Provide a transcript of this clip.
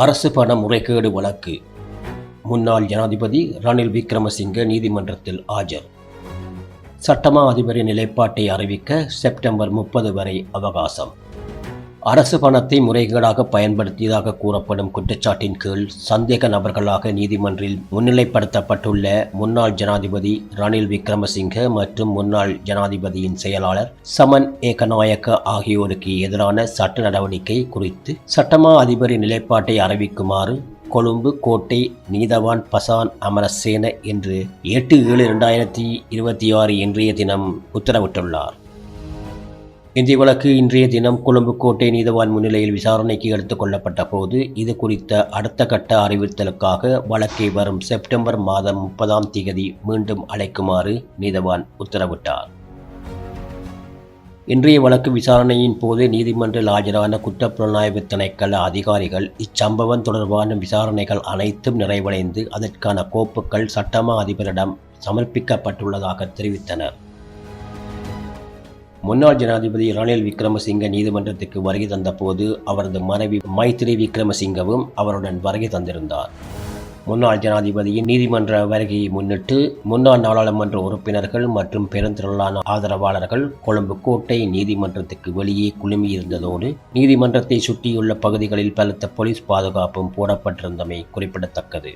அரசு பண முறைகேடு வழக்கு. முன்னாள் ஜனாதிபதி ரணில் விக்ரமசிங்க நீதிமன்றத்தில் ஆஜர். சட்டமா அதிபரின் நிலைப்பாட்டை அறிவிக்க செப்டம்பர் 30 வரை அவகாசம். அரசு பணத்தை முறைகேடாக பயன்படுத்தியதாக கூறப்படும் குற்றச்சாட்டின் கீழ் சந்தேக நபர்களாக நீதிமன்றில் முன்னிலைப்படுத்தப்பட்டுள்ள முன்னாள் ஜனாதிபதி ரணில் விக்ரமசிங்க மற்றும் முன்னாள் ஜனாதிபதியின் செயலாளர் சமன் ஏகநாயக்க ஆகியோருக்கு எதிரான சட்ட நடவடிக்கை குறித்து சட்டமா அதிபரின் நிலைப்பாட்டை அறிவிக்குமாறு கொழும்பு கோட்டை நீதவான் பசான் அமரசேன இன்று 8/7/2026 இன்றைய தினம் உத்தரவிட்டுள்ளார். இந்த வழக்கு இன்றைய தினம் கொழும்பு கோட்டை நீதவான் முன்னிலையில் விசாரணைக்கு எடுத்துக் கொள்ளப்பட்ட போது இது குறித்த அடுத்த கட்ட அறிவித்தலுக்காக வழக்கை வரும் செப்டம்பர் மாதம் 30ஆம் தேதி மீண்டும் அழைக்குமாறு நீதவான் உத்தரவிட்டார். இன்றைய வழக்கு விசாரணையின் போது நீதிமன்றில் ஆஜரான குற்றப்புலனாய்வு திணைக்கள அதிகாரிகள் இச்சம்பவம் தொடர்பான விசாரணைகள் அனைத்தும் நிறைவடைந்து அதற்கான கோப்புகள் சட்டமா அதிபரிடம் சமர்ப்பிக்கப்பட்டுள்ளதாக தெரிவித்தனர். முன்னாள் ஜனாதிபதி ரணில் விக்ரமசிங்க நீதிமன்றத்துக்கு வருகை தந்தபோது அவரது மனைவி மைத்திரி விக்ரமசிங்கவும் அவருடன் வருகை தந்திருந்தார். முன்னாள் ஜனாதிபதியின் நீதிமன்ற வருகையை முன்னிட்டு முன்னாள் நாடாளுமன்ற உறுப்பினர்கள் மற்றும் பெருந்திரளான ஆதரவாளர்கள் கொழும்பு கோட்டை நீதிமன்றத்துக்கு வெளியே குழுமியிருந்ததோடு நீதிமன்றத்தை சுற்றியுள்ள பகுதிகளில் பலத்த போலீஸ் பாதுகாப்பும் போடப்பட்டிருந்தமை குறிப்பிடத்தக்கது.